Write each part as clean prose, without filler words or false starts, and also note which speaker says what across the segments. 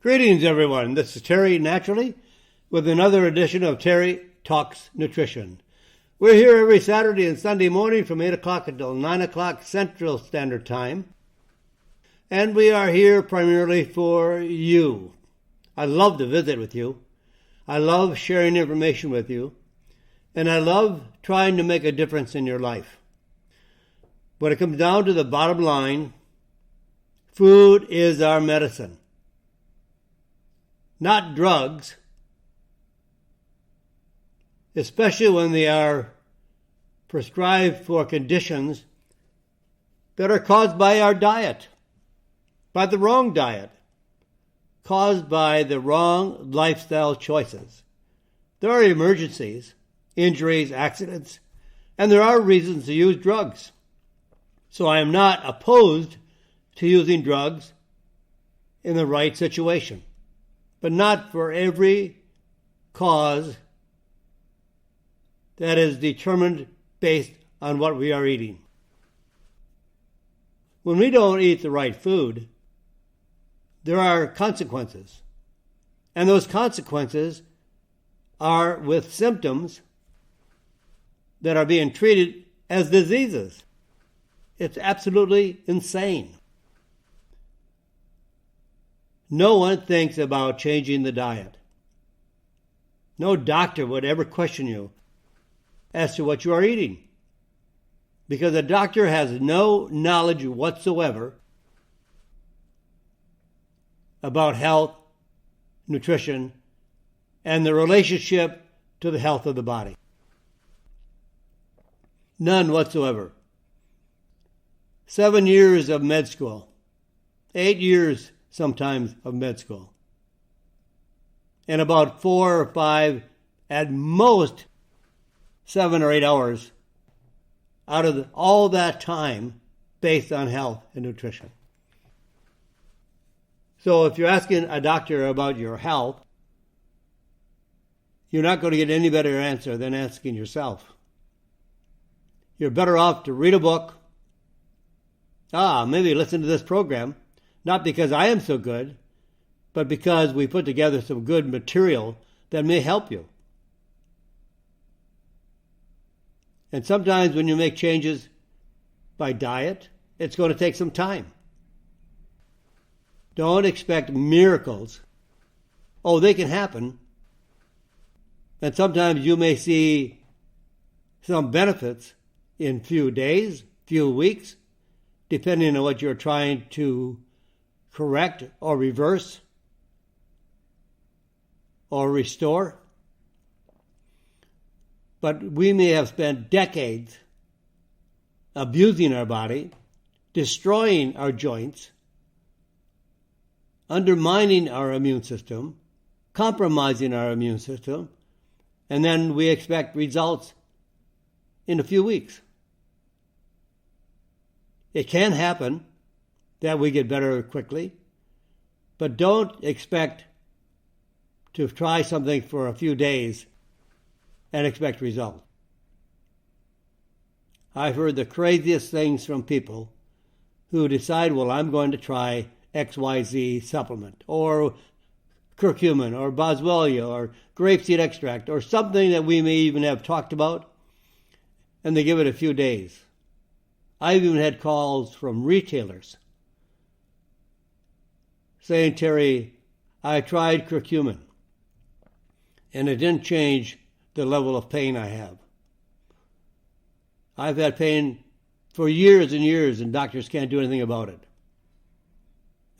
Speaker 1: Greetings, everyone. This is Terry Naturally with another edition of Terry Talks Nutrition. We're here every Saturday and Sunday morning from 8 o'clock until 9 o'clock Central Standard Time. And we are here primarily for you. I love to visit with you. I love sharing information with you. And I love trying to make a difference in your life. When it comes down to the bottom line, food is our medicine. Not drugs, especially when they are prescribed for conditions that are caused by our diet, by the wrong diet, caused by the wrong lifestyle choices. There are emergencies, injuries, accidents, and there are reasons to use drugs. So I am not opposed to using drugs in the right situation, but not for every cause that is determined based on what we are eating. When we don't eat the right food, there are consequences. And those consequences are with symptoms that are being treated as diseases. It's absolutely insane. No one thinks about changing the diet. No doctor would ever question you as to what you are eating, because a doctor has no knowledge whatsoever about health, nutrition, and the relationship to the health of the body. None whatsoever. 7 years of med school, 8 years sometimes of med school, and about 4 or 5, at most 7 or 8 hours out of all that time based on health and nutrition. So if you're asking a doctor about your health, you're not going to get any better answer than asking yourself. You're better off to read a book, maybe listen to this program, not because I am so good, but because we put together some good material that may help you. And sometimes when you make changes by diet, it's going to take some time. Don't expect miracles. Oh, they can happen. And sometimes you may see some benefits in few days, few weeks, depending on what you're trying to correct or reverse or restore. But we may have spent decades abusing our body, destroying our joints, undermining our immune system, compromising our immune system, and then we expect results in a few weeks. It can happen that we get better quickly, but don't expect to try something for a few days and expect results. I've heard the craziest things from people who decide, well, I'm going to try XYZ supplement, or curcumin, or boswellia, or grapeseed extract, or something that we may even have talked about, and they give it a few days. I've even had calls from retailers saying, Terry, I tried curcumin, and it didn't change the level of pain I have. I've had pain for years and years, and doctors can't do anything about it.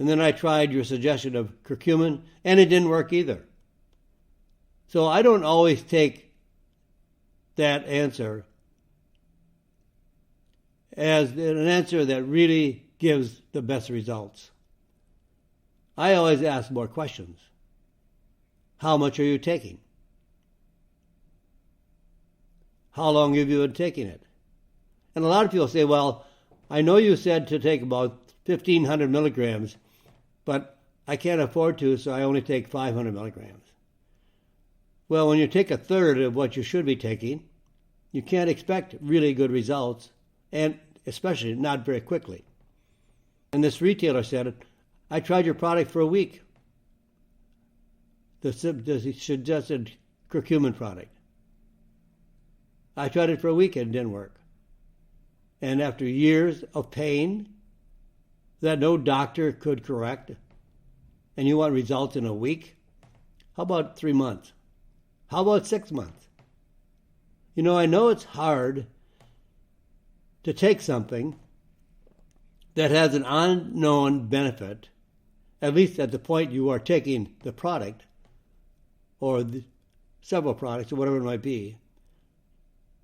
Speaker 1: And then I tried your suggestion of curcumin, and it didn't work either. So I don't always take that answer as an answer that really gives the best results. I always ask more questions. How much are you taking? How long have you been taking it? And a lot of people say, well, I know you said to take about 1,500 milligrams, but I can't afford to, so I only take 500 milligrams. Well, when you take a third of what you should be taking, you can't expect really good results, and especially not very quickly. And this retailer said, I tried your product for a week. the suggested curcumin product. I tried it for a week and it didn't work. And after years of pain that no doctor could correct, and you want results in a week, how about 3 months? How about 6 months? You know, I know it's hard to take something that has an unknown benefit, at least at the point you are taking the product, or several products, or whatever it might be,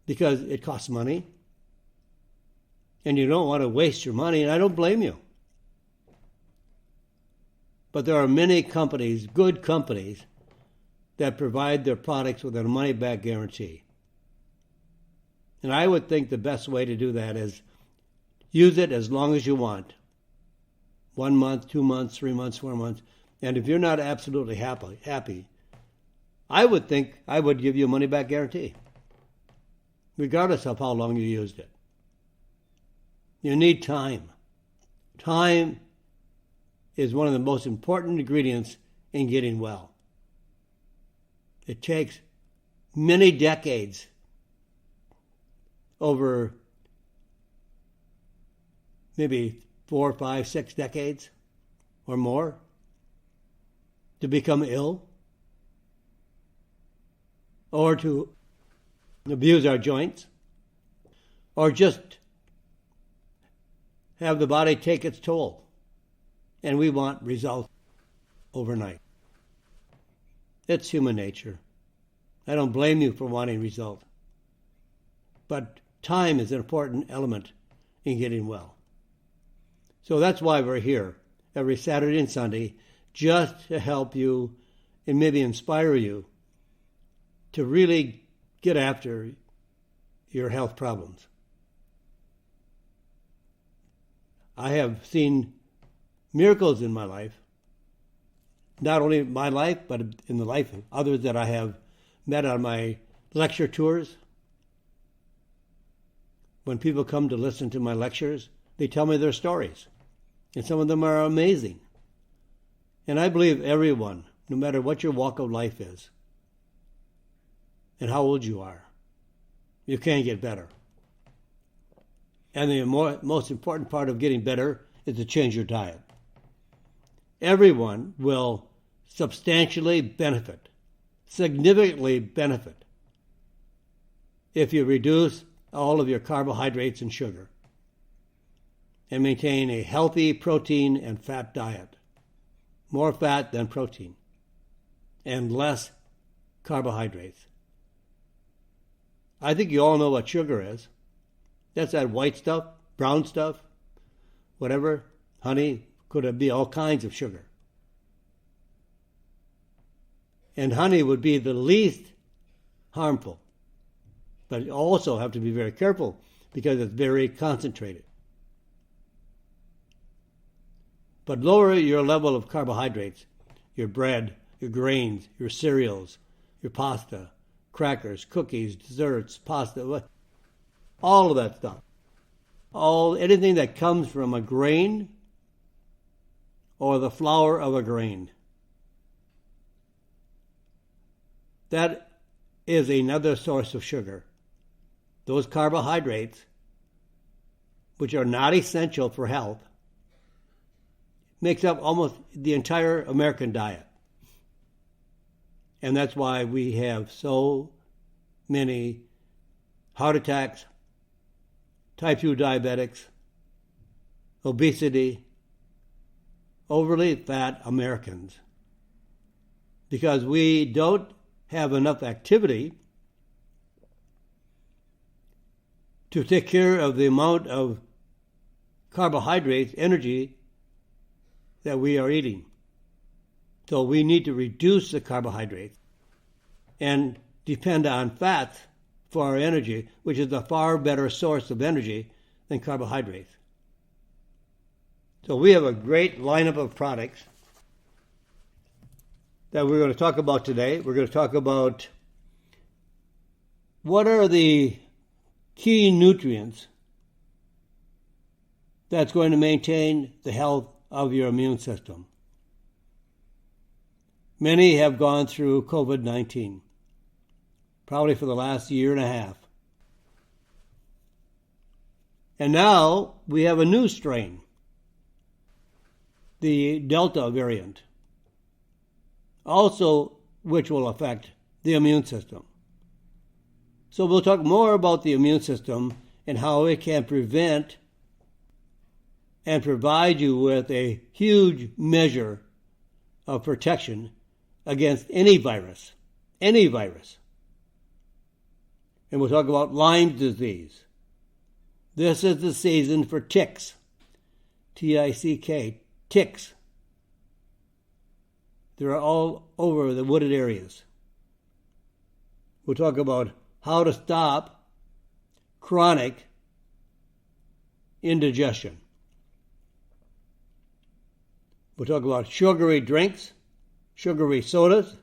Speaker 1: because it costs money, and you don't want to waste your money, and I don't blame you. But there are many companies, good companies, that provide their products with a money-back guarantee. And I would think the best way to do that is use it as long as you want. 1 month, 2 months, 3 months, 4 months. And if you're not absolutely happy, I would think I would give you a money-back guarantee, regardless of how long you used it. You need time. Time is one of the most important ingredients in getting well. It takes many decades, over maybe 4, 5, 6 decades or more, to become ill or to abuse our joints or just have the body take its toll. And we want results overnight. It's human nature. I don't blame you for wanting results. But time is an important element in getting well. So that's why we're here every Saturday and Sunday, just to help you and maybe inspire you to really get after your health problems. I have seen miracles in my life, not only in my life, but in the life of others that I have met on my lecture tours. When people come to listen to my lectures, they tell me their stories, and some of them are amazing. And I believe everyone, no matter what your walk of life is and how old you are, you can get better. And the most important part of getting better is to change your diet. Everyone will substantially benefit, significantly benefit, if you reduce all of your carbohydrates and sugar and maintain a healthy protein and fat diet. More fat than protein and less carbohydrates. I think you all know what sugar is. That's that white stuff, brown stuff, whatever, honey, could be all kinds of sugar. And honey would be the least harmful. But you also have to be very careful because it's very concentrated. But lower your level of carbohydrates, your bread, your grains, your cereals, your pasta, crackers, cookies, desserts, pasta, all of that stuff. Anything that comes from a grain or the flour of a grain. That is another source of sugar. Those carbohydrates, which are not essential for health, makes up almost the entire American diet. And that's why we have so many heart attacks, type 2 diabetics, obesity, overly fat Americans. Because we don't have enough activity to take care of the amount of carbohydrates, energy that we are eating. So we need to reduce the carbohydrates and depend on fats for our energy, which is a far better source of energy than carbohydrates. So we have a great lineup of products that we're going to talk about today. We're going to talk about what are the key nutrients that's going to maintain the health of your immune system. Many have gone through COVID-19, probably for the last year and a half. And now we have a new strain, the Delta variant, also which will affect the immune system. So we'll talk more about the immune system and how it can prevent and provide you with a huge measure of protection against any virus. And we'll talk about Lyme disease. This is the season for ticks. T-I-C-K, ticks. They're all over the wooded areas. We'll talk about how to stop chronic indigestion. We'll talk about sugary drinks, sugary sodas,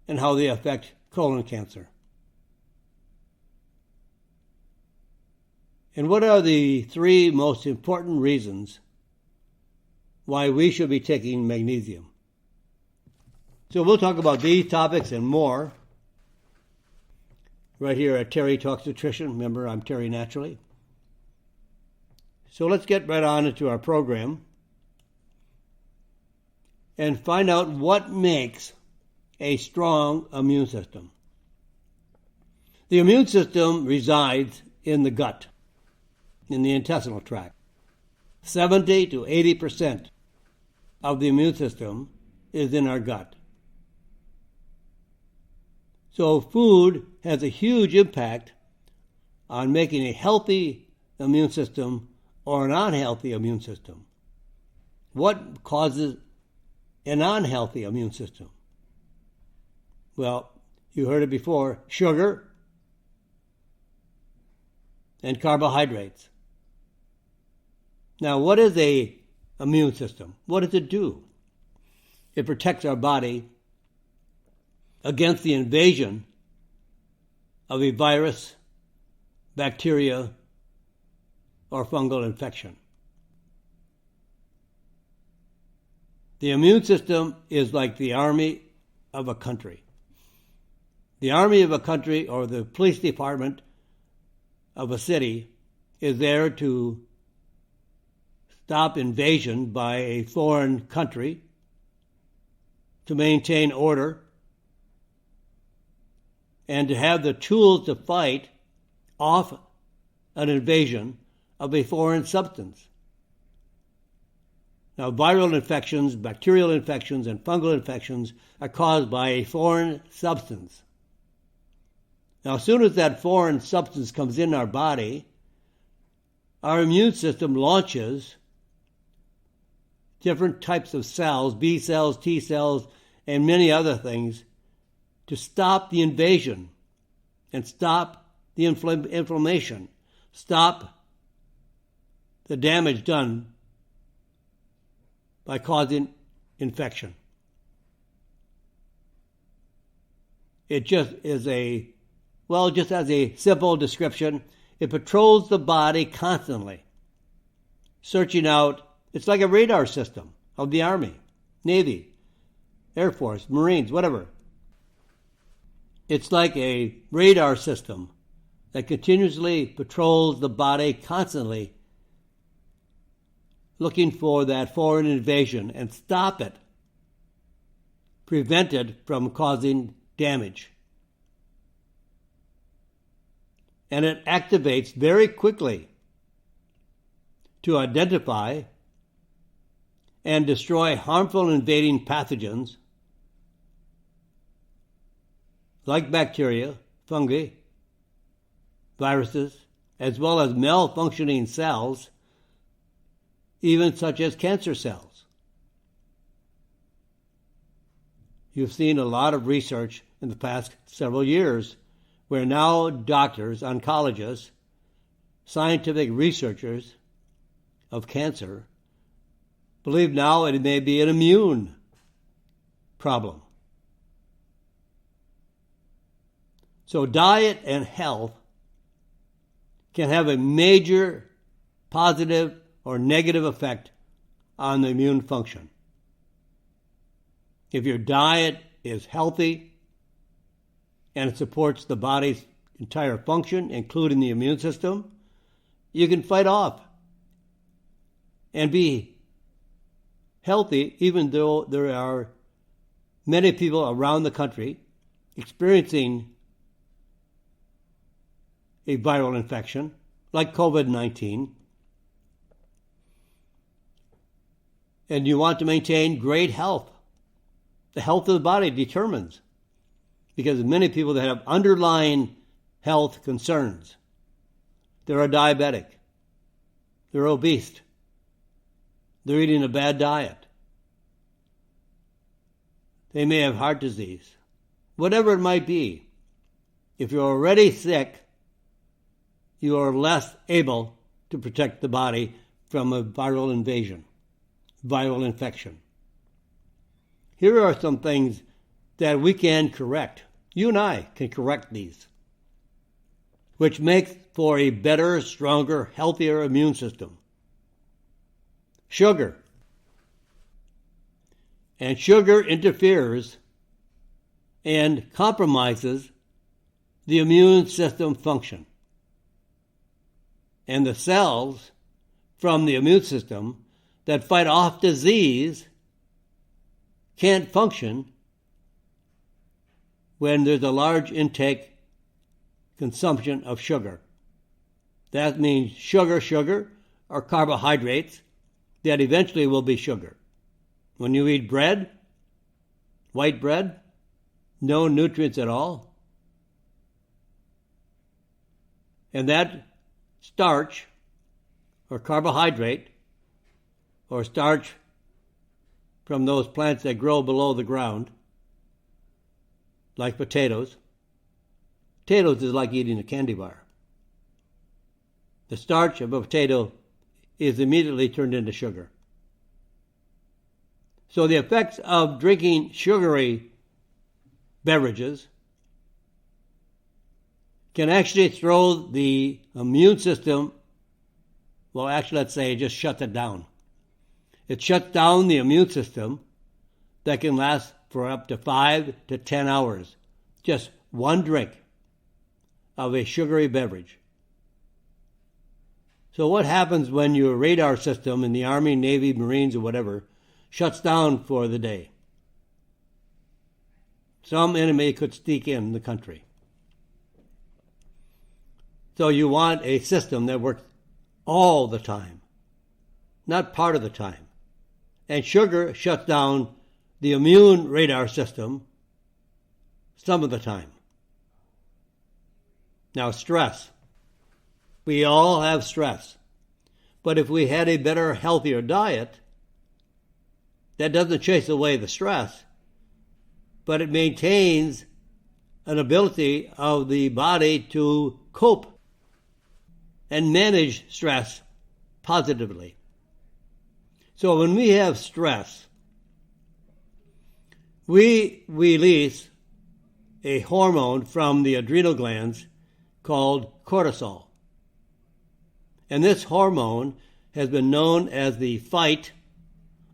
Speaker 1: and how they affect colon cancer. And what are the 3 most important reasons why we should be taking magnesium? So we'll talk about these topics and more right here at Terry Talks Nutrition. Remember, I'm Terry Naturally. So let's get right on into our program and find out what makes a strong immune system. The immune system resides in the gut, in the intestinal tract. 70 to 80% of the immune system is in our gut. So food has a huge impact on making a healthy immune system or an unhealthy immune system. What causes an unhealthy immune system? Well, you heard it before, sugar and carbohydrates. Now, what is an immune system? What does it do? It protects our body against the invasion of a virus, bacteria, or fungal infection. The immune system is like the army of a country. The army of a country or the police department of a city is there to stop invasion by a foreign country, to maintain order, and to have the tools to fight off an invasion of a foreign substance. Now, viral infections, bacterial infections, and fungal infections are caused by a foreign substance. Now, as soon as that foreign substance comes in our body, our immune system launches different types of cells, B cells, T cells, and many other things, to stop the invasion and stop the inflammation, stop the damage done by causing infection. It just is just as a simple description, it patrols the body constantly, searching out. It's like a radar system of the Army, Navy, Air Force, Marines, whatever. It's like a radar system that continuously patrols the body constantly, looking for that foreign invasion and stop it, prevent it from causing damage. And it activates very quickly to identify and destroy harmful invading pathogens like bacteria, fungi, viruses, as well as malfunctioning cells, even such as cancer cells. You've seen a lot of research in the past several years where now doctors, oncologists, scientific researchers of cancer believe now it may be an immune problem. So diet and health can have a major positive or negative effect on the immune function. If your diet is healthy and it supports the body's entire function, including the immune system, you can fight off and be healthy, even though there are many people around the country experiencing a viral infection like COVID-19. And you want to maintain great health. The health of the body determines, because many people that have underlying health concerns, they're diabetic, they're obese, they're eating a bad diet, they may have heart disease, whatever it might be. If you're already sick, you are less able to protect the body from a viral invasion, viral infection. Here are some things that we can correct. You and I can correct these, which makes for a better, stronger, healthier immune system. Sugar. And sugar interferes and compromises the immune system function. And the cells from the immune system that fight off disease can't function when there's a large intake consumption of sugar. That means sugar, or carbohydrates that eventually will be sugar. When you eat bread, white bread, no nutrients at all. And that starch, or carbohydrate, or starch from those plants that grow below the ground, like potatoes. Potatoes is like eating a candy bar. The starch of a potato is immediately turned into sugar. So the effects of drinking sugary beverages can actually throw the immune system, well, actually, let's say it just shuts it down. It shuts down the immune system that can last for up to 5 to 10 hours. Just one drink of a sugary beverage. So what happens when your radar system in the Army, Navy, Marines, or whatever shuts down for the day? Some enemy could sneak in the country. So you want a system that works all the time, not part of the time. And sugar shuts down the immune radar system some of the time. Now, stress. We all have stress. But if we had a better, healthier diet, that doesn't chase away the stress, but it maintains an ability of the body to cope and manage stress positively. So when we have stress, we release a hormone from the adrenal glands called cortisol. And this hormone has been known as the fight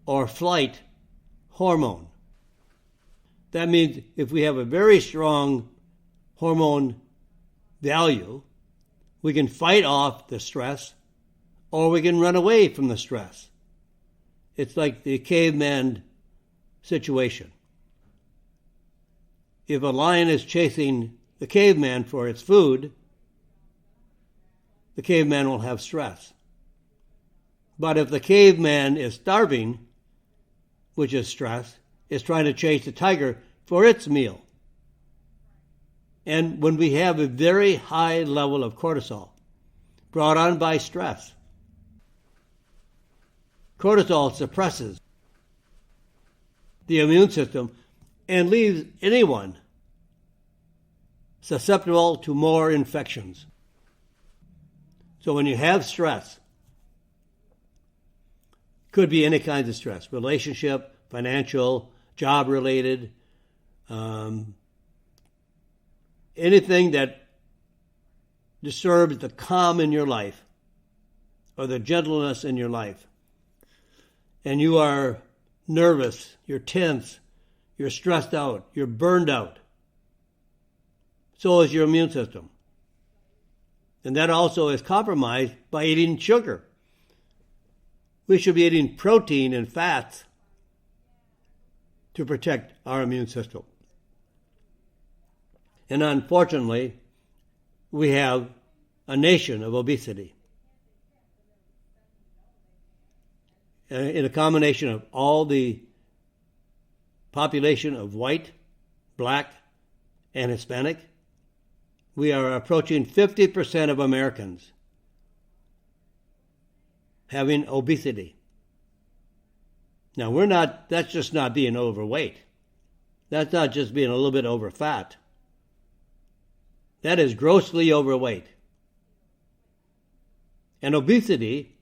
Speaker 1: or flight hormone. That means if we have a very strong hormone value, we can fight off the stress or we can run away from the stress. It's like the caveman situation. If a lion is chasing the caveman for its food, the caveman will have stress. But if the caveman is starving, which is stress, is trying to chase the tiger for its meal. And when we have a very high level of cortisol brought on by stress, cortisol suppresses the immune system and leaves anyone susceptible to more infections. So when you have stress, could be any kinds of stress, relationship, financial, job-related, anything that disturbs the calm in your life or the gentleness in your life, and you are nervous, you're tense, You're stressed out. You're burned out. So is your immune system. And that also is compromised by eating sugar. We should be eating protein and fats to protect our immune system. And unfortunately, we have a nation of obesity. In a combination of all the population of white, black, and Hispanic, we are approaching 50% of Americans having obesity. Now, that's just not being overweight. That's not just being a little bit over fat. That is grossly overweight. And obesity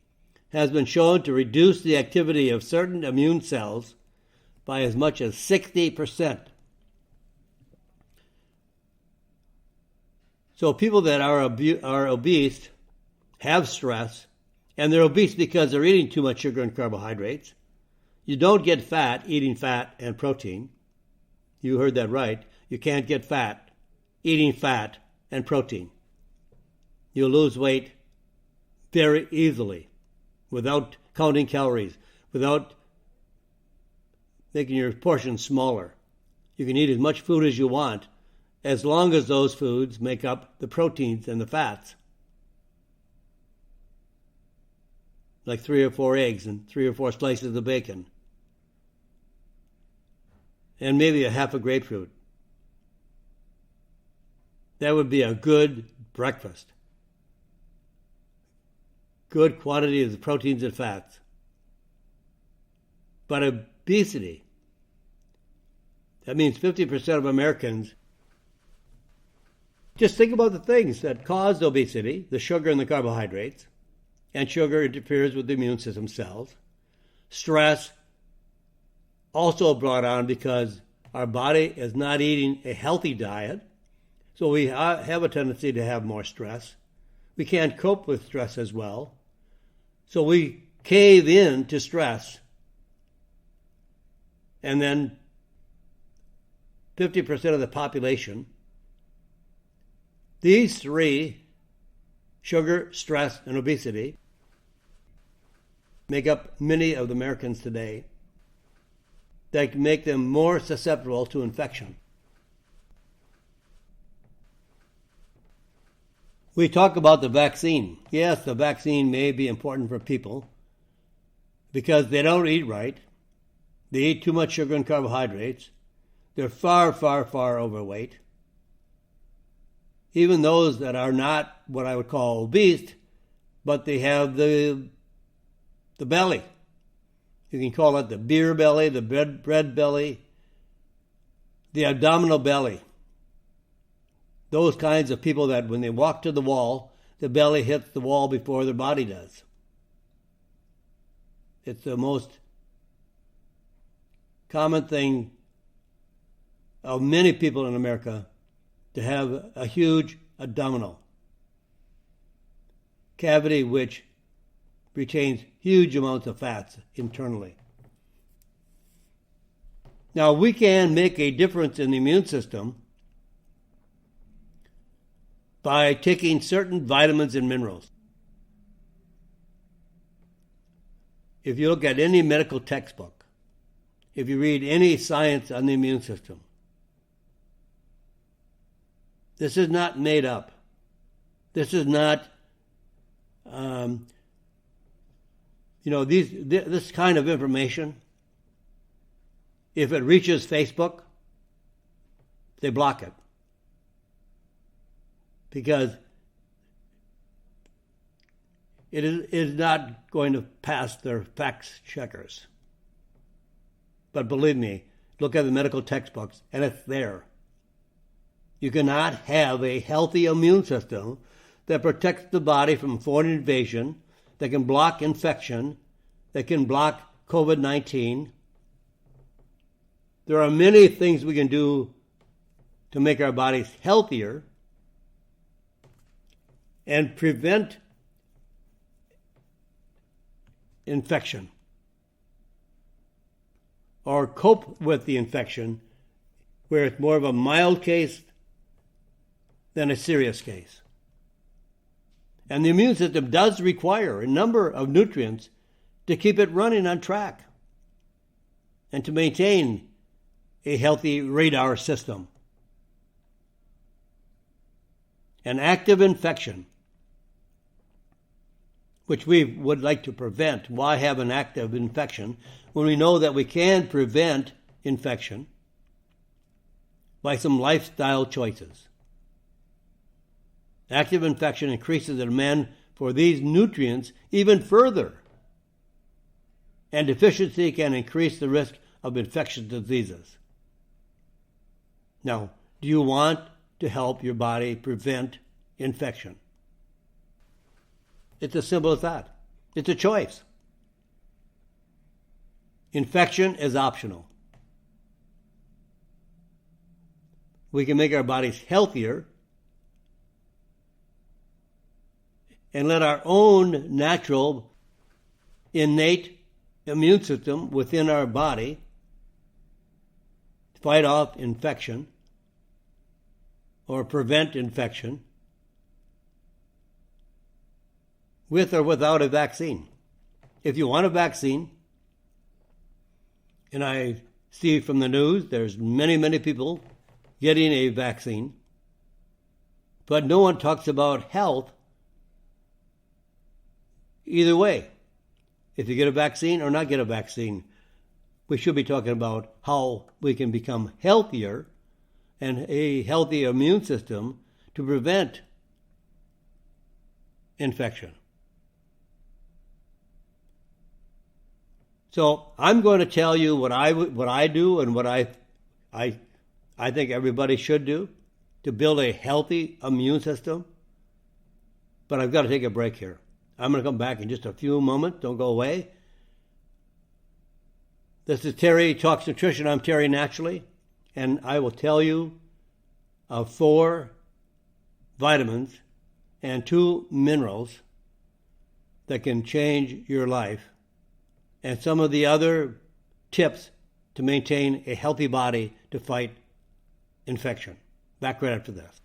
Speaker 1: has been shown to reduce the activity of certain immune cells by as much as 60%. So people that are obese have stress, and they're obese because they're eating too much sugar and carbohydrates. You don't get fat eating fat and protein. You heard that right. You can't get fat eating fat and protein. You'll lose weight very easily without counting calories, without making your portions smaller. You can eat as much food as you want, as long as those foods make up the proteins and the fats. Like 3 or 4 eggs and 3 or 4 slices of bacon. And maybe a half a grapefruit. That would be a good breakfast. Good quantity of the proteins and fats. But obesity, that means 50% of Americans. Just think about the things that cause obesity, the sugar and the carbohydrates, and sugar interferes with the immune system cells. Stress, also brought on because our body is not eating a healthy diet, so we have a tendency to have more stress. We can't cope with stress as well, so we cave in to stress, and then 50% of the population, these three, sugar, stress, and obesity, make up many of the Americans today that make them more susceptible to infection. We talk about the vaccine. Yes, the vaccine may be important for people because they don't eat right. They eat too much sugar and carbohydrates. They're far, far, far overweight. Even those that are not what I would call obese, but they have the belly. You can call it the beer belly, the bread belly, the abdominal belly. Those kinds of people that when they walk to the wall, the belly hits the wall before their body does. It's the most common thing of many people in America to have a huge abdominal cavity which retains huge amounts of fats internally. Now, we can make a difference in the immune system by taking certain vitamins and minerals. If you look at any medical textbook, if you read any science on the immune system, this is not made up. This is not, this kind of information, if it reaches Facebook, they block it. Because it is not going to pass their fact checkers. But believe me, look at the medical textbooks, and it's there. You cannot have a healthy immune system that protects the body from foreign invasion, that can block infection, that can block COVID-19. There are many things we can do to make our bodies healthier and prevent infection or cope with the infection where it's more of a mild case than a serious case. And the immune system does require a number of nutrients to keep it running on track and to maintain a healthy radar system. An active infection, which we would like to prevent. Why have an active infection when we know that we can prevent infection by some lifestyle choices? Active infection increases the demand for these nutrients even further, and deficiency can increase the risk of infectious diseases. Now, do you want to help your body prevent infection? It's as simple as that. It's a choice. Infection is optional. We can make our bodies healthier and let our own natural, innate immune system within our body fight off infection or prevent infection with or without a vaccine. If you want a vaccine, and I see from the news there's many people getting a vaccine, but no one talks about health either way. If you get a vaccine or not get a vaccine, we should be talking about how we can become healthier and a healthy immune system to prevent infection. So I'm going to tell you what I do and what I think everybody should do to build a healthy immune system. But I've got to take a break here. I'm going to come back in just a few moments. Don't go away. This is Terry Talks Nutrition. I'm Terry Naturally, and I will tell you of 4 vitamins and 2 minerals that can change your life, and some of the other tips to maintain a healthy body to fight infection. Back right after this.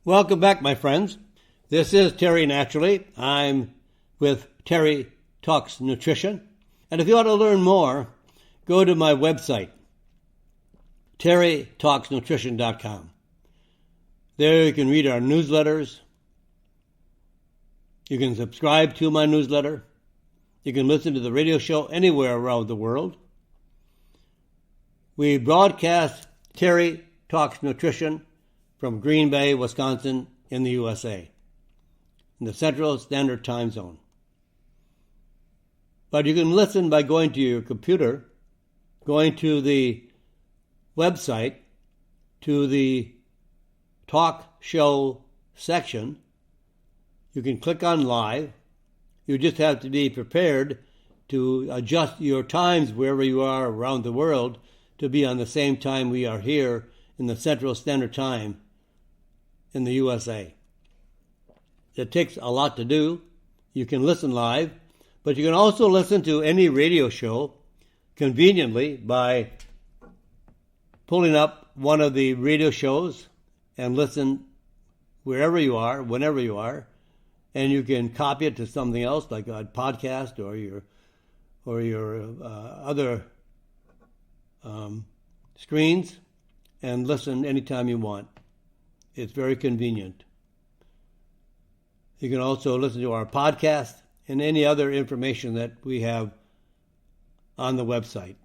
Speaker 1: Welcome back, my friends. This is Terry Naturally. I'm with Terry Talks Nutrition. And if you want to learn more, go to my website, terrytalksnutrition.com. There you can read our newsletters. You can subscribe to my newsletter. You can listen to the radio show anywhere around the world. We broadcast Terry Talks Nutrition from Green Bay, Wisconsin, in the USA, in the Central Standard Time Zone. But you can listen by going to your computer, going to the website, to the talk show section. You can click on live. You just have to be prepared to adjust your times wherever you are around the world to be on the same time we are here in the Central Standard Time in the USA. It takes a lot to do. You can listen live, but you can also listen to any radio show conveniently by pulling up one of the radio shows and listen wherever you are, whenever you are, and you can copy it to something else like a podcast or your other screens and listen anytime you want. It's very convenient. You can also listen to our podcast and any other information that we have on the website.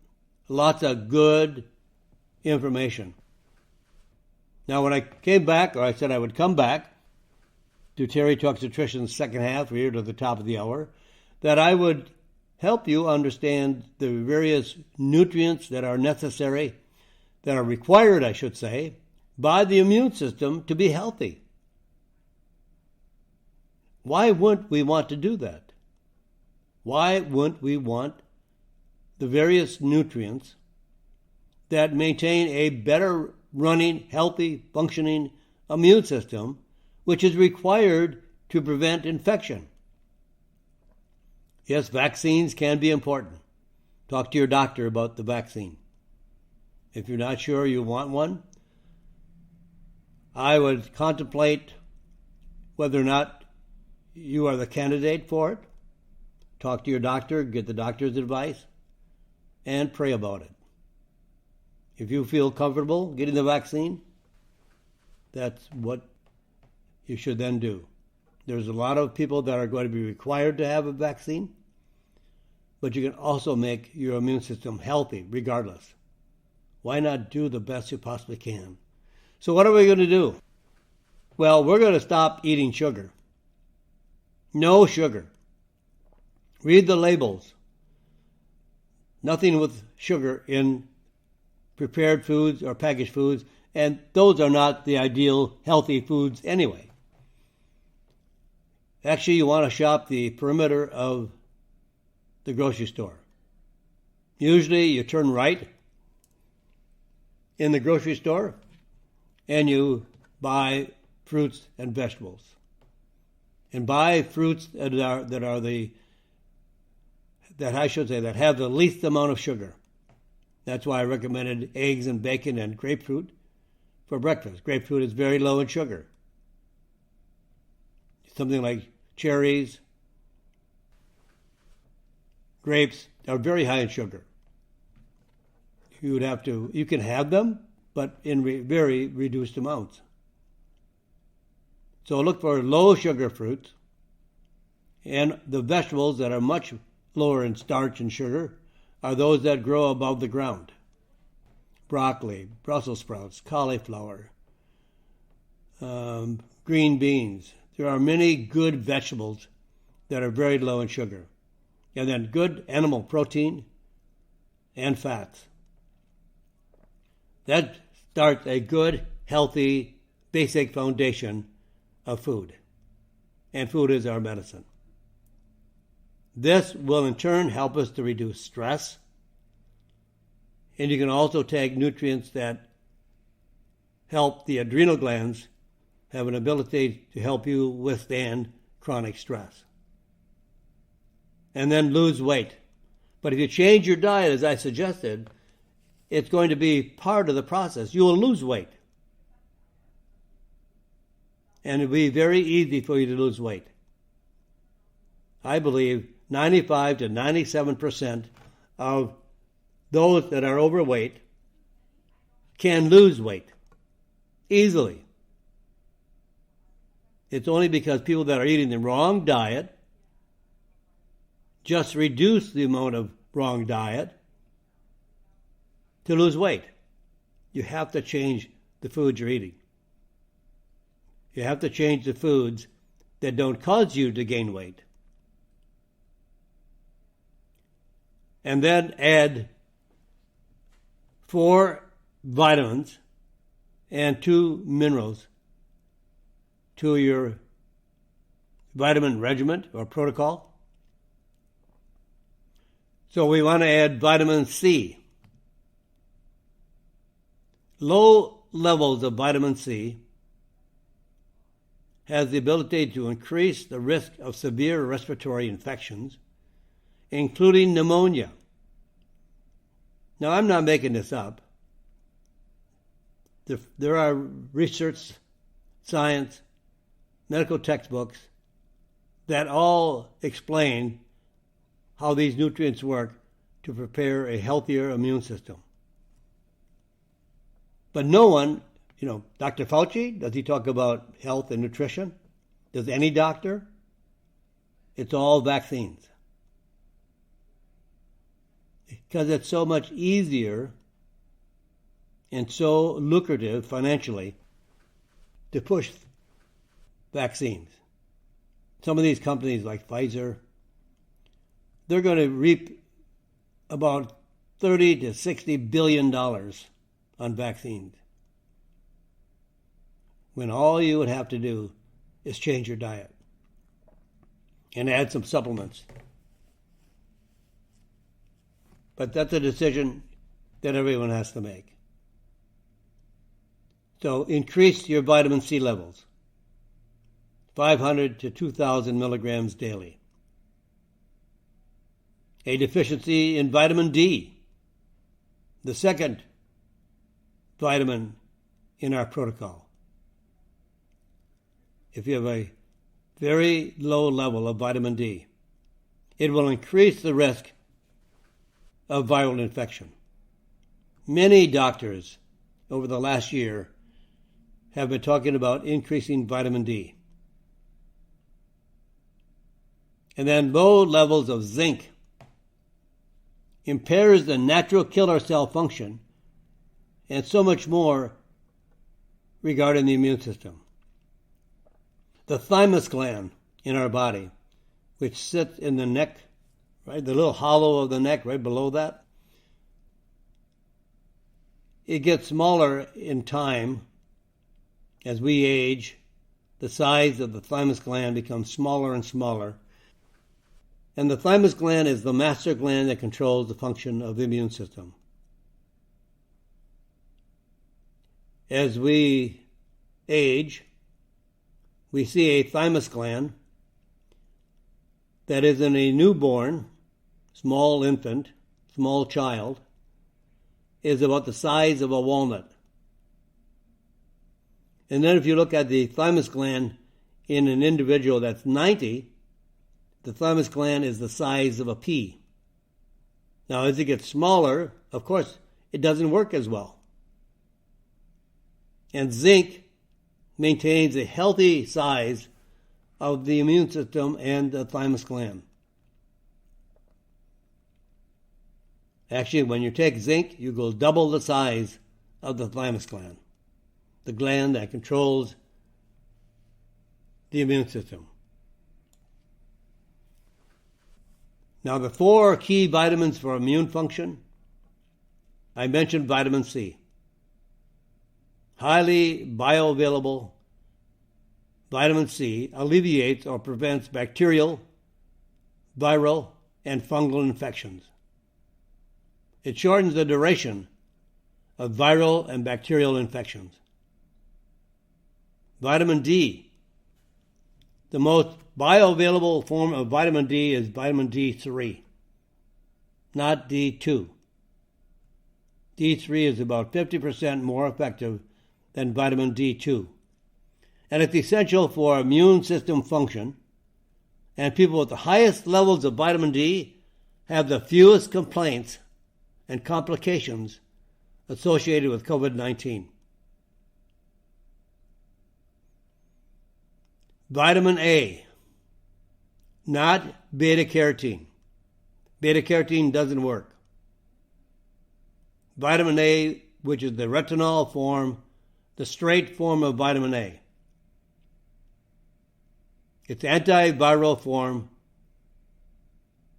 Speaker 1: Lots of good information. Now, when I came back, or I said I would come back to Terry Talks Nutrition's second half, here to the top of the hour, that I would help you understand the various nutrients that are necessary, that are required, I should say, by the immune system to be healthy. Why wouldn't we want to do that? Why wouldn't we want the various nutrients that maintain a better running, healthy, functioning immune system, which is required to prevent infection? Yes, vaccines can be important. Talk to your doctor about the vaccine. If you're not sure you want one, I would contemplate whether or not you are the candidate for it. Talk to your doctor, get the doctor's advice, and pray about it. If you feel comfortable getting the vaccine, that's what you should then do. There's a lot of people that are going to be required to have a vaccine, but you can also make your immune system healthy regardless. Why not do the best you possibly can? So what are we going to do? Well, we're going to stop eating sugar. No sugar. Read the labels. Nothing with sugar in prepared foods or packaged foods, and those are not the ideal healthy foods anyway. Actually, you want to shop the perimeter of the grocery store. Usually you turn right in the grocery store and you buy fruits and vegetables. And buy fruits that have the least amount of sugar. That's why I recommended eggs and bacon and grapefruit for breakfast. Grapefruit is very low in sugar. Something like cherries, grapes are very high in sugar. You can have them, but in very reduced amounts. So look for low sugar fruits, and the vegetables that are much lower in starch and sugar are those that grow above the ground. Broccoli, Brussels sprouts, cauliflower, green beans. There are many good vegetables that are very low in sugar. And then good animal protein and fats. That starts a good, healthy, basic foundation of food. And food is our medicine. This will in turn help us to reduce stress. And you can also take nutrients that help the adrenal glands have an ability to help you withstand chronic stress. And then lose weight. But if you change your diet, as I suggested, it's going to be part of the process. You will lose weight. And it'll be very easy for you to lose weight. I believe 95 to 97% of those that are overweight can lose weight easily. It's only because people that are eating the wrong diet just reduce the amount of wrong diet to lose weight. You have to change the foods you're eating. You have to change the foods that don't cause you to gain weight. And then add 4 vitamins and 2 minerals to your vitamin regimen or protocol. So we want to add vitamin C. Low levels of vitamin C has the ability to increase the risk of severe respiratory infections, including pneumonia. Now, I'm not making this up. There are research, science, medical textbooks that all explain how these nutrients work to prepare a healthier immune system. But no one, Dr. Fauci, does he talk about health and nutrition? Does any doctor? It's all vaccines. Because it's so much easier and so lucrative financially to push vaccines. Some of these companies like Pfizer, they're going to reap about $30 to $60 billion on vaccines, when all you would have to do is change your diet and add some supplements. But that's a decision that everyone has to make. So increase your vitamin C levels, 500 to 2,000 milligrams daily. A deficiency in vitamin D, the second vitamin in our protocol. If you have a very low level of vitamin D, it will increase the risk of viral infection. Many doctors over the last year have been talking about increasing vitamin D. And then low levels of zinc impairs the natural killer cell function and so much more regarding the immune system. The thymus gland in our body, which sits in the neck, right, the little hollow of the neck right below that, it gets smaller in time as we age. The size of the thymus gland becomes smaller and smaller. And the thymus gland is the master gland that controls the function of the immune system. As we age, we see a thymus gland that is in a newborn, small infant, small child, is about the size of a walnut. And then if you look at the thymus gland in an individual that's 90, the thymus gland is the size of a pea. Now, as it gets smaller, of course, it doesn't work as well. And zinc maintains a healthy size of the immune system and the thymus gland. Actually, when you take zinc, you go double the size of the thymus gland, the gland that controls the immune system. Now, the 4 key vitamins for immune function, I mentioned vitamin C. Highly bioavailable vitamin C alleviates or prevents bacterial, viral, and fungal infections. It shortens the duration of viral and bacterial infections. Vitamin D. The most bioavailable form of vitamin D is vitamin D3, not D2. D3 is about 50% more effective than vitamin D2. And it's essential for immune system function, and people with the highest levels of vitamin D have the fewest complaints and complications associated with COVID-19. Vitamin A, not beta-carotene. Beta-carotene doesn't work. Vitamin A, which is the retinol form, the straight form of vitamin A. It's antiviral form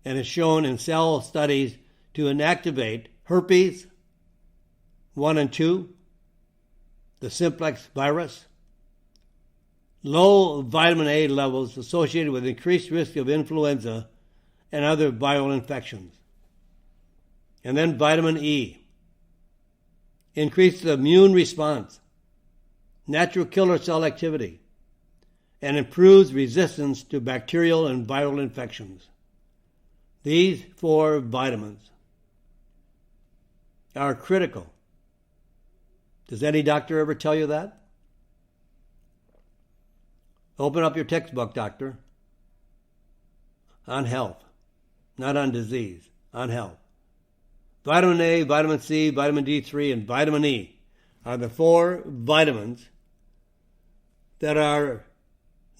Speaker 1: and is shown in cell studies to inactivate herpes 1 and 2, the simplex virus, low vitamin A levels associated with increased risk of influenza and other viral infections. And then vitamin E, increases immune response, natural killer cell activity, and improves resistance to bacterial and viral infections. These 4 vitamins are critical. Does any doctor ever tell you that? Open up your textbook, doctor, on health, not on disease, on health. Vitamin A, vitamin C, vitamin D3, and vitamin E are the 4 vitamins that are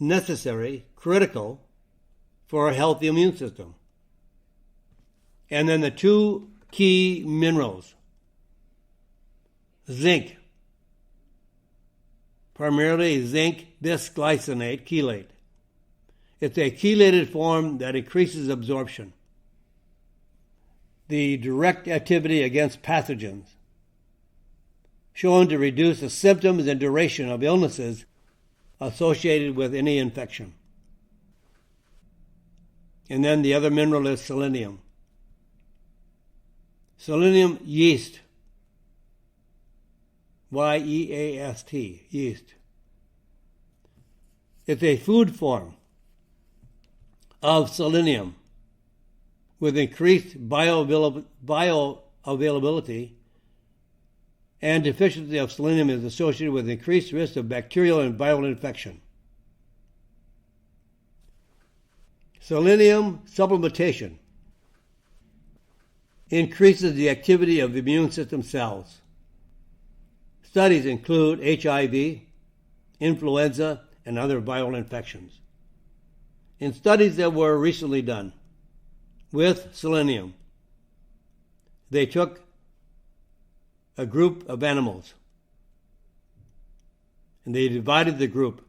Speaker 1: necessary, critical, for a healthy immune system. And then the 2 key minerals. Zinc, primarily zinc bisglycinate chelate. It's a chelated form that increases absorption. The direct activity against pathogens, shown to reduce the symptoms and duration of illnesses associated with any infection. And then the other mineral is selenium. Selenium yeast, Y-E-A-S-T, yeast. It's a food form of selenium with increased bioavailability and deficiency of selenium is associated with increased risk of bacterial and viral infection. Selenium supplementation increases the activity of the immune system cells. Studies include HIV, influenza, and other viral infections. In studies that were recently done with selenium, they took a group of animals and they divided the group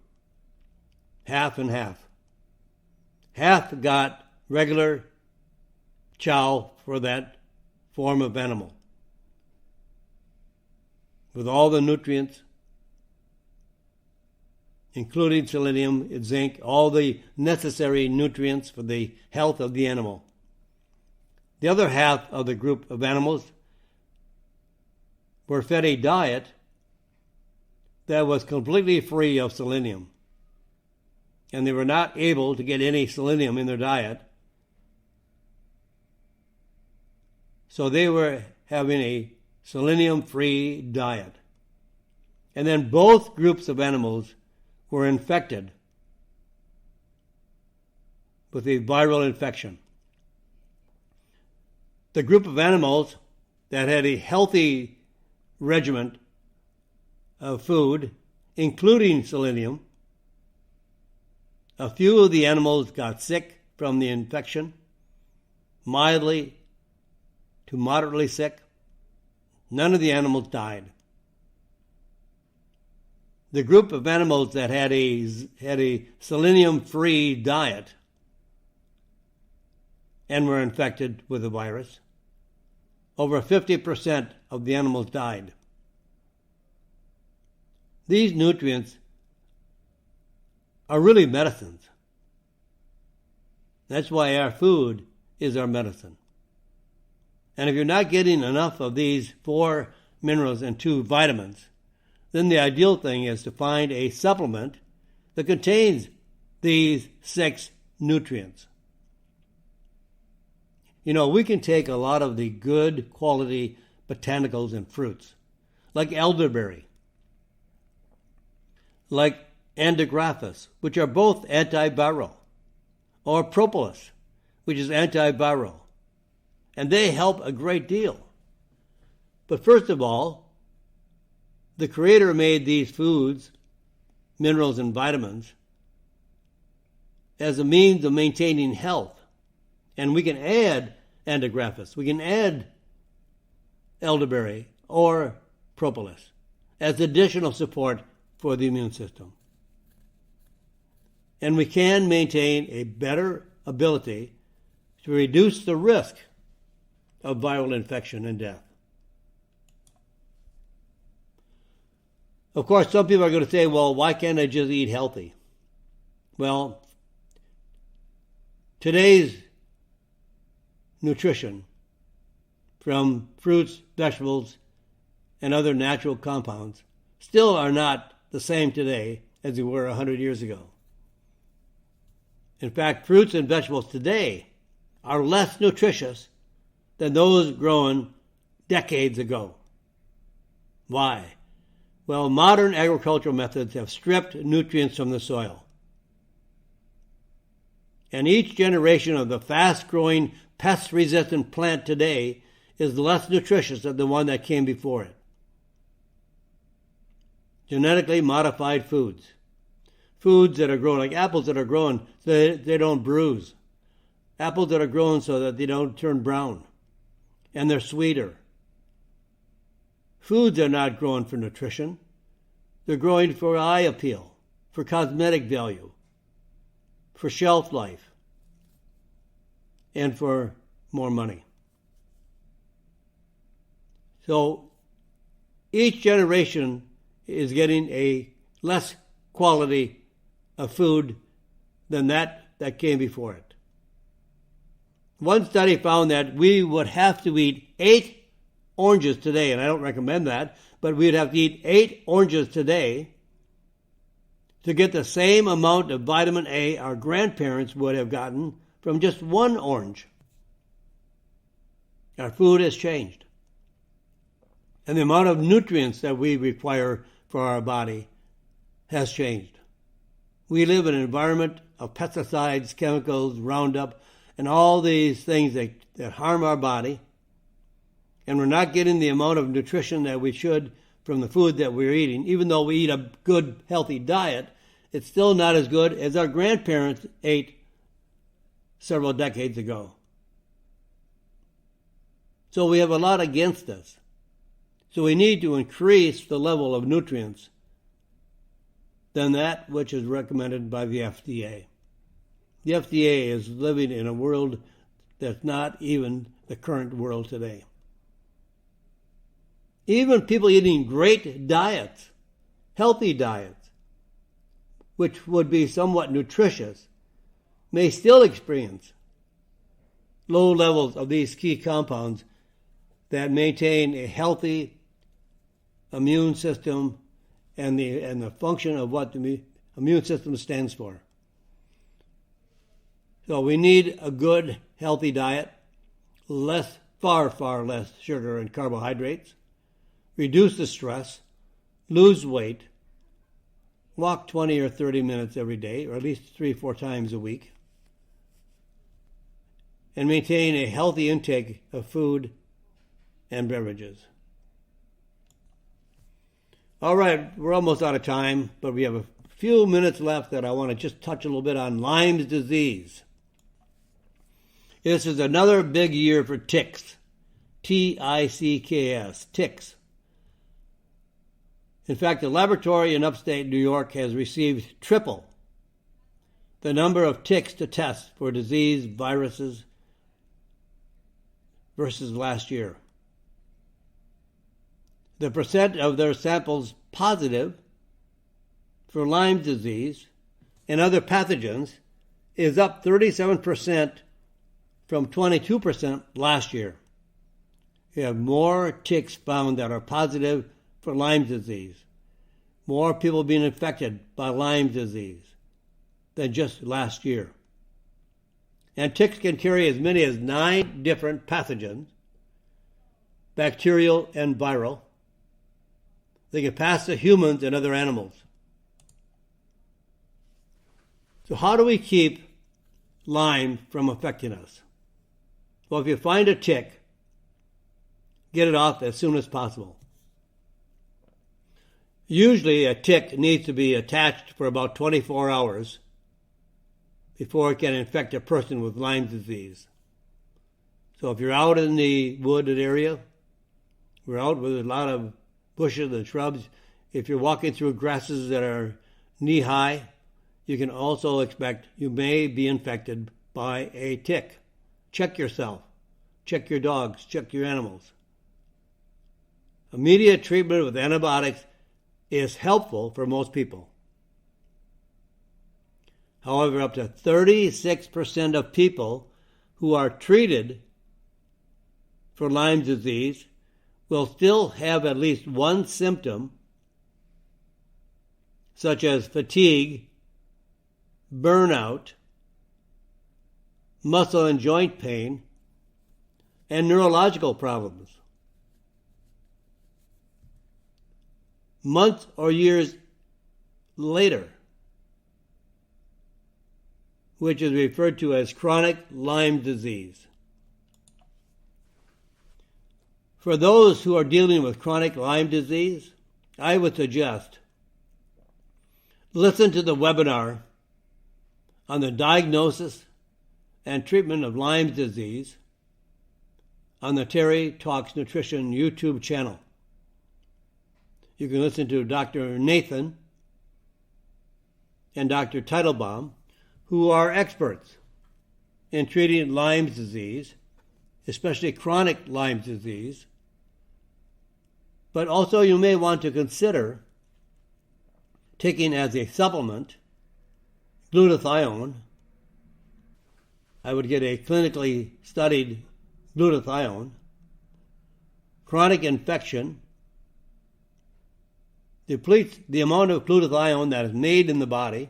Speaker 1: half and half. Half got regular chow for that form of animal with all the nutrients, including selenium, zinc, all the necessary nutrients for the health of the animal. The other half of the group of animals were fed a diet that was completely free of selenium, and they were not able to get any selenium in their diet, so they were having a selenium-free diet. And then both groups of animals were infected with a viral infection. The group of animals that had a healthy regimen of food, including selenium, a few of the animals got sick from the infection, mildly to moderately sick. None of the animals died. The group of animals that had a selenium-free diet and were infected with the virus, over 50% of the animals died. These nutrients are really medicines. That's why our food is our medicine. And if you're not getting enough of these 4 minerals and 2 vitamins, then the ideal thing is to find a supplement that contains these 6 nutrients. You know, we can take a lot of the good quality botanicals and fruits, like elderberry, like andrographis, which are both antiviral, or propolis, which is antiviral, and they help a great deal. But first of all, the Creator made these foods, minerals and vitamins, as a means of maintaining health. And we can add andrographis, we can add elderberry or propolis as additional support for the immune system. And we can maintain a better ability to reduce the risk of viral infection and death. Of course, some people are going to say, well, why can't I just eat healthy? Well, today's nutrition from fruits, vegetables, and other natural compounds still are not the same today as they were 100 years ago. In fact, fruits and vegetables today are less nutritious than those grown decades ago. Why? Well, modern agricultural methods have stripped nutrients from the soil. And each generation of the fast-growing, pest-resistant plant today is less nutritious than the one that came before it. Genetically modified foods. Foods that are grown, like apples that are grown so they don't bruise. Apples that are grown so that they don't turn brown. And they're sweeter. Foods are not grown for nutrition. They're growing for eye appeal, for cosmetic value, for shelf life, and for more money. So each generation is getting a less quality of food than that came before it. One study found that we would have to eat 8 oranges today, and I don't recommend that, but we'd have to eat 8 oranges today to get the same amount of vitamin A our grandparents would have gotten from just 1 orange. Our food has changed. And the amount of nutrients that we require for our body has changed. We live in an environment of pesticides, chemicals, Roundup, and all these things that harm our body. And we're not getting the amount of nutrition that we should from the food that we're eating. Even though we eat a good, healthy diet, it's still not as good as our grandparents ate several decades ago. So we have a lot against us. So we need to increase the level of nutrients than that which is recommended by the FDA. The FDA is living in a world that's not even the current world today. Even people eating great diets, healthy diets, which would be somewhat nutritious, may still experience low levels of these key compounds that maintain a healthy immune system and the function of what the immune system stands for. So we need a good, healthy diet, far less sugar and carbohydrates, reduce the stress, lose weight, walk 20 or 30 minutes every day, or at least 3-4 times a week, and maintain a healthy intake of food and beverages. All right, we're almost out of time, but we have a few minutes left that I want to just touch a little bit on Lyme's disease. This is another big year for ticks. Ticks, ticks. In fact, a laboratory in upstate New York has received triple the number of ticks to test for disease viruses versus last year. The percent of their samples positive for Lyme disease and other pathogens is up 37% from 22% last year. You have more ticks found that are positive for Lyme disease, more people being infected by Lyme disease than just last year. And ticks can carry as many as 9 different pathogens, bacterial and viral. They can pass to humans and other animals. So how do we keep Lyme from affecting us? Well, if you find a tick, get it off as soon as possible. Usually a tick needs to be attached for about 24 hours before it can infect a person with Lyme disease. So if you're out in the wooded area, we're out with a lot of bushes and shrubs. If you're walking through grasses that are knee-high, you can also expect you may be infected by a tick. Check yourself. Check your dogs. Check your animals. Immediate treatment with antibiotics is helpful for most people. However, up to 36% of people who are treated for Lyme disease will still have at least one symptom, such as fatigue, burnout, muscle and joint pain, and neurological problems. Months or years later, which is referred to as chronic Lyme disease. For those who are dealing with chronic Lyme disease, I would suggest listen to the webinar on the diagnosis and treatment of Lyme disease on the Terry Talks Nutrition YouTube channel. You can listen to Dr. Nathan and Dr. Teitelbaum, who are experts in treating Lyme disease, especially chronic Lyme disease. But also you may want to consider taking as a supplement glutathione. I would get a clinically studied glutathione. Chronic infection depletes the amount of glutathione that is made in the body,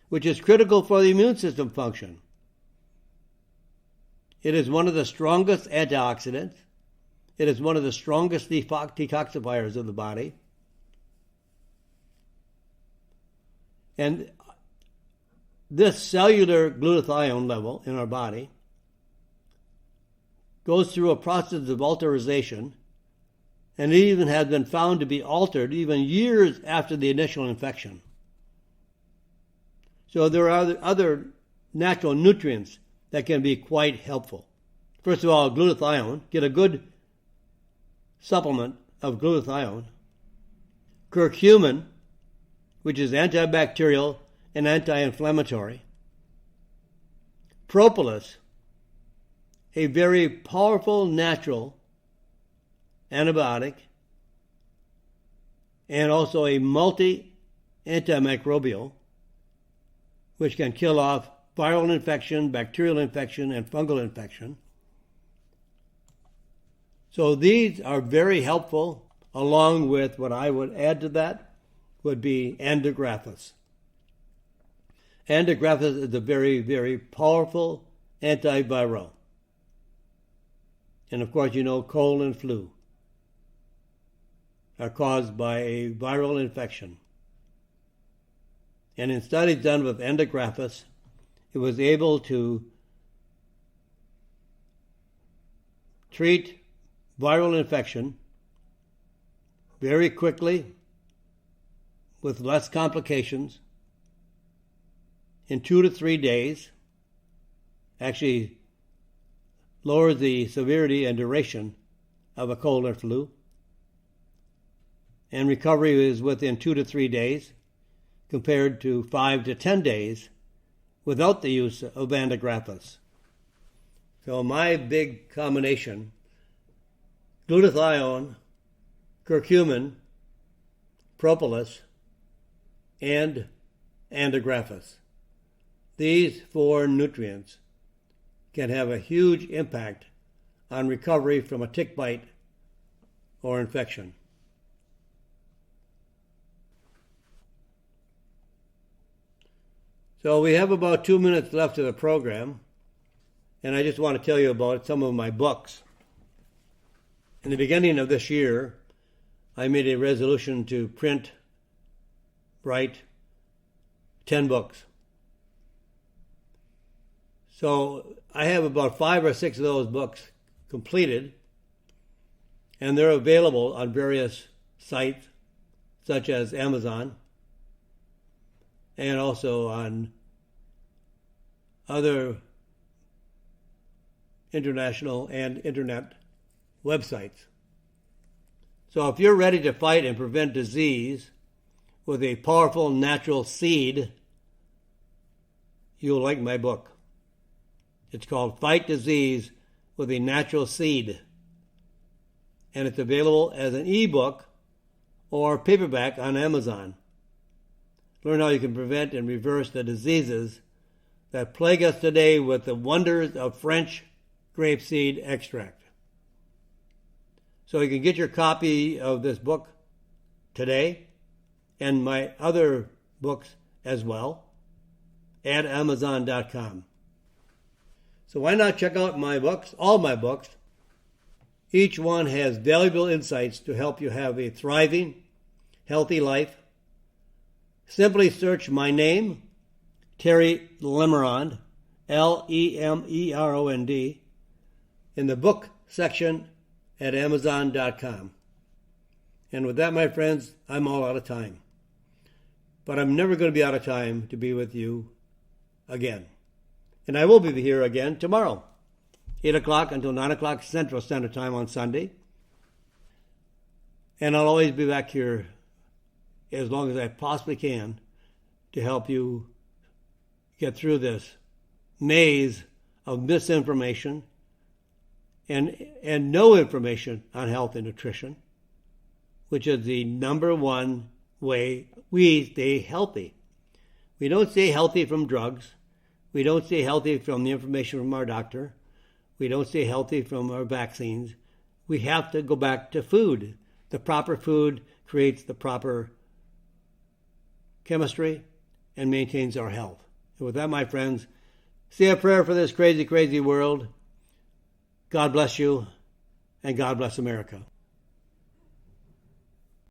Speaker 1: which is critical for the immune system function. It is one of the strongest antioxidants. It is one of the strongest detoxifiers of the body. And this cellular glutathione level in our body goes through a process of alteration, and it even has been found to be altered even years after the initial infection. So there are other natural nutrients that can be quite helpful. First of all, glutathione. Get a good supplement of glutathione. Curcumin, which is antibacterial and anti-inflammatory. Propolis, a very powerful natural antibiotic and also a multi-antimicrobial, which can kill off viral infection, bacterial infection, and fungal infection. So these are very helpful, along with what I would add to that would be Antigraphis. Antigraphis is a very, very powerful antiviral. And of course, you know, cold and flu are caused by a viral infection. And in studies done with Antigraphis, it was able to treat viral infection very quickly with less complications in 2 to 3 days. Actually lowers the severity and duration of a cold or flu. And recovery is within 2 to 3 days compared to 5 to 10 days without the use of Antigraphis. So my big combination, glutathione, curcumin, propolis, and Antigraphis. These 4 nutrients can have a huge impact on recovery from a tick bite or infection. So we have about 2 minutes left of the program, and I just want to tell you about some of my books. In the beginning of this year, I made a resolution to write 10 books. So I have about 5 or 6 of those books completed, and they're available on various sites such as Amazon and also on other international and internet websites. So if you're ready to fight and prevent disease with a powerful natural seed, you'll like my book. It's called Fight Disease with a Natural Seed, and it's available as an ebook or paperback on Amazon. Learn how you can prevent and reverse the diseases that plague us today with the wonders of French grapeseed extract. So you can get your copy of this book today and my other books as well at Amazon.com. So why not check out my books, all my books. Each one has valuable insights to help you have a thriving, healthy life. Simply search my name, Terry Lemerond, Lemerond, in the book section at Amazon.com. And with that, my friends, I'm all out of time. But I'm never going to be out of time to be with you again. And I will be here again tomorrow, 8 o'clock until 9 o'clock Central Standard Time on Sunday. And I'll always be back here as long as I possibly can to help you get through this maze of misinformation and no information on health and nutrition, which is the number one way we stay healthy. We don't stay healthy from drugs. We don't stay healthy from the information from our doctor. We don't stay healthy from our vaccines. We have to go back to food. The proper food creates the proper chemistry and maintains our health. And with that, my friends, say a prayer for this crazy, crazy world. God bless you. and God bless America.